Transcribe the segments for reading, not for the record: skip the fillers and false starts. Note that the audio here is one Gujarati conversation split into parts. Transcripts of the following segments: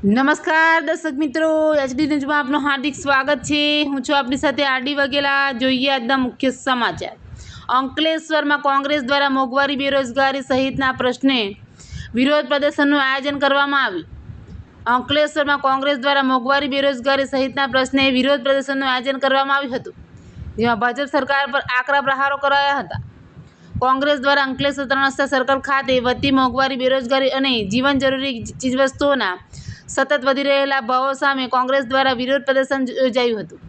નમસ્કાર દર્શક મિત્રો, એચડી ન્યૂઝમાં આપનું હાર્દિક સ્વાગત છે। હું છું આપની સાથે આરડી વાઘેલા। જોઈએ આજના મુખ્ય સમાચાર। અંકલેશ્વરમાં કોંગ્રેસ દ્વારા મોંઘવારી, બેરોજગારી સહિતના પ્રશ્ને વિરોધ પ્રદર્શનનું આયોજન કરવામાં આવ્યું। અંકલેશ્વરમાં કોંગ્રેસ દ્વારા મોંઘવારી, બેરોજગારી સહિતના પ્રશ્ને વિરોધ પ્રદર્શનનું આયોજન કરવામાં આવ્યું હતું, જેમાં ભાજપ સરકાર પર આકરા પ્રહારો કરાયા હતા। કોંગ્રેસ દ્વારા અંકલેશ્વર 3 રસ્તા સર્કલ ખાતે વધતી મોંઘવારી, બેરોજગારી અને જીવન જરૂરી ચીજવસ્તુઓના સતત વધી રહેલા ભાવો સામે કોંગ્રેસ દ્વારા વિરોધ પ્રદર્શન યોજાયું હતું।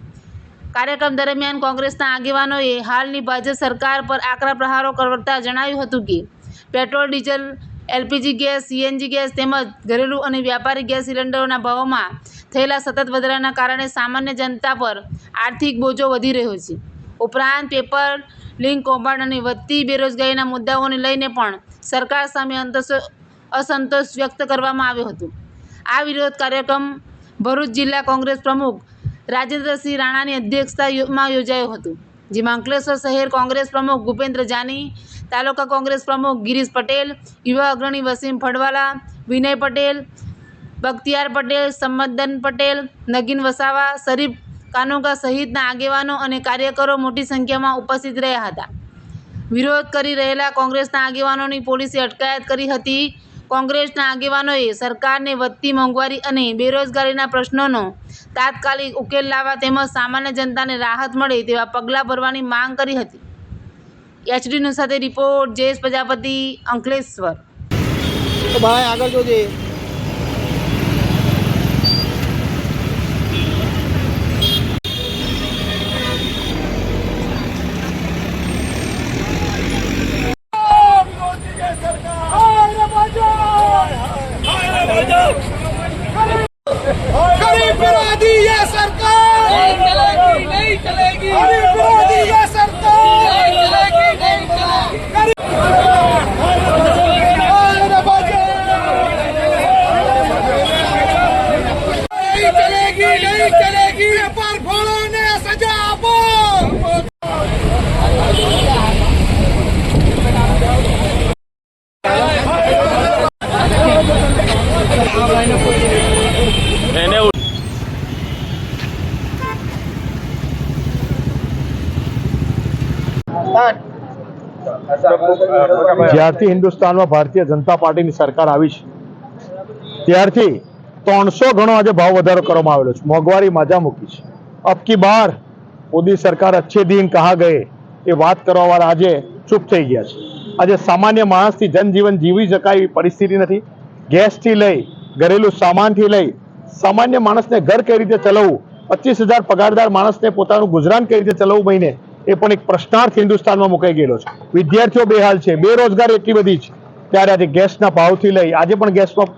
કાર્યક્રમ દરમિયાન કોંગ્રેસના આગેવાનોએ હાલની ભાજપ સરકાર પર આકરા પ્રહારો કરતા જણાવ્યું હતું કે petrol, diesel, LPG gas, CNG gas તેમજ ઘરેલું અને વ્યાપારી ગેસ સિલિન્ડરોના ભાવોમાં થયેલા સતત વધારાના કારણે સામાન્ય જનતા પર આર્થિક બોજો વધી રહ્યો છે। ઉપરાંત પેપર લિંક કૌભાંડ અને વધતી બેરોજગારીના મુદ્દાઓને લઈને પણ સરકાર સામે અસંતોષ વ્યક્ત કરવામાં આવ્યો હતો। આ વિરોધ કાર્યક્રમ ભરૂચ જિલ્લા કોંગ્રેસ પ્રમુખ રાજેન્દ્રસિંહ રાણાની અધ્યક્ષતામાં યોજાયો હતો, જેમાં અંકલેશ્વર શહેર કોંગ્રેસ પ્રમુખ ભૂપેન્દ્ર જાની, તાલુકા કોંગ્રેસ પ્રમુખ ગિરીશ પટેલ, યુવા અગ્રણી વસીમ ફળવાલા, વિનય પટેલ, બખ્તિયાર પટેલ, સંમદન પટેલ, નગીન વસાવા, શરીફ કાનુકા સહિતના આગેવાનો અને કાર્યકરો મોટી સંખ્યામાં ઉપસ્થિત રહ્યા હતા। વિરોધ કરી રહેલા કોંગ્રેસના આગેવાનોની પોલીસે અટકાયત કરી હતી। કોંગ્રેસના આગેવાનોએ સરકારને વધતી મોંઘવારી અને બેરોજગારીના પ્રશ્નોનો તાત્કાલિક ઉકેલ લાવવા તેમજ સામાન્ય જનતાને રાહત મળે તેવા પગલાં ભરવાની માંગ કરી હતી। એચડી ન્યૂઝ સાથે રિપોર્ટ જયેશ પ્રજાપતિ, અંકલેશ્વર। ભાઈ આગળ જોજે। गरीब विरोधी ये सरकार नहीं चलेगी, गरीब विरोधी ये सरकार नहीं चलेगी। नहीं चलेगी पर भोलों ने सजा आपो। જ્યારથી હિન્દુસ્તાનમાં ભારતીય જનતા પાર્ટીની સરકાર આવી છે ત્યારથી 300 ગણો આજે ભાવ વધારો કરવામાં આવેલો છે। મોંઘવારી માજા મૂકી છે। અબ કી બાર મોદી સરકાર અચ્છે દિન કહા ગયે એ વાત કરવા વાળા આજે ચૂપ થઈ ગયા છે। આજે સામાન્ય માણસથી જનજીવન જીવી શકાય એવી પરિસ્થિતિ નથી। ગેસથી લઈ ઘરેલું સામાનથી લઈ સામાન્ય માણસને ઘર કઈ રીતે ચલાવવું, 25,000 પગારદાર માણસને પોતાનું ગુજરાન કઈ રીતે ચલાવવું મહિને, એ પણ એક પ્રશ્નાર્થ હિન્દુસ્તાનમાં મુકાઈ ગયેલો છે। વિદ્યાર્થીઓ બેહાલ છે, બેરોજગારી એટલી બધી છે, ત્યારે આજે ગેસના ભાવથી લઈ આજે પણ ગેસમાં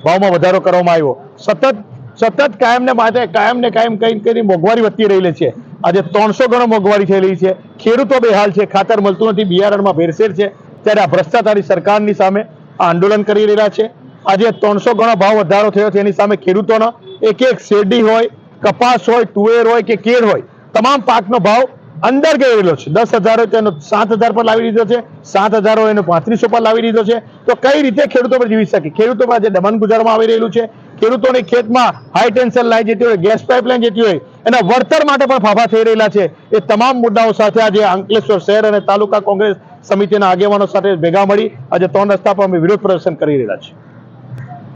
ભાવમાં વધારો કરવામાં આવ્યો। સતત કાયમ કઈ મોંઘવારી વધતી રહેલી છે। આજે 300 ગણો મોંઘવારી થઈ રહી છે। ખેડૂતો બેહાલ છે, ખાતર મળતું નથી, બિયારણમાં ભેળસેળ છે, ત્યારે આ ભ્રષ્ટાચારી સરકારની સામે આ આંદોલન કરી રહ્યા છે। આજે 300 ગણો ભાવ વધારો થયો છે, એની સામે ખેડૂતોનો એક શેરડી હોય, કપાસ હોય, તુવેર હોય કે કેળ હોય, તમામ પાકનો ભાવ અંદર ગયેલો છે। 10,000 હોય તો એનો 7,000 પર લાવી દીધો છે, 7,000 હોય એનો 3500 પર લાવી દીધો છે। તો કઈ રીતે ખેડૂતો પર જીવી શકે? ખેડૂતો પર આજે દમન ગુજારવામાં આવી રહેલું છે। ખેડૂતોની ખેતમાં હાઈ ટેન્શન લાઈન જતી હોય, ગેસ પાઇપલાઇન જતી હોય, એના વળતર માટે પણ ફાફા થઈ રહેલા છે। એ તમામ મુદ્દાઓ સાથે આજે અંકલેશ્વર શહેર અને તાલુકા કોંગ્રેસ સમિતિના આગેવાનો સાથે ભેગા મળી આજે 3 રસ્તા પર અમે વિરોધ પ્રદર્શન કરી રહ્યા છીએ।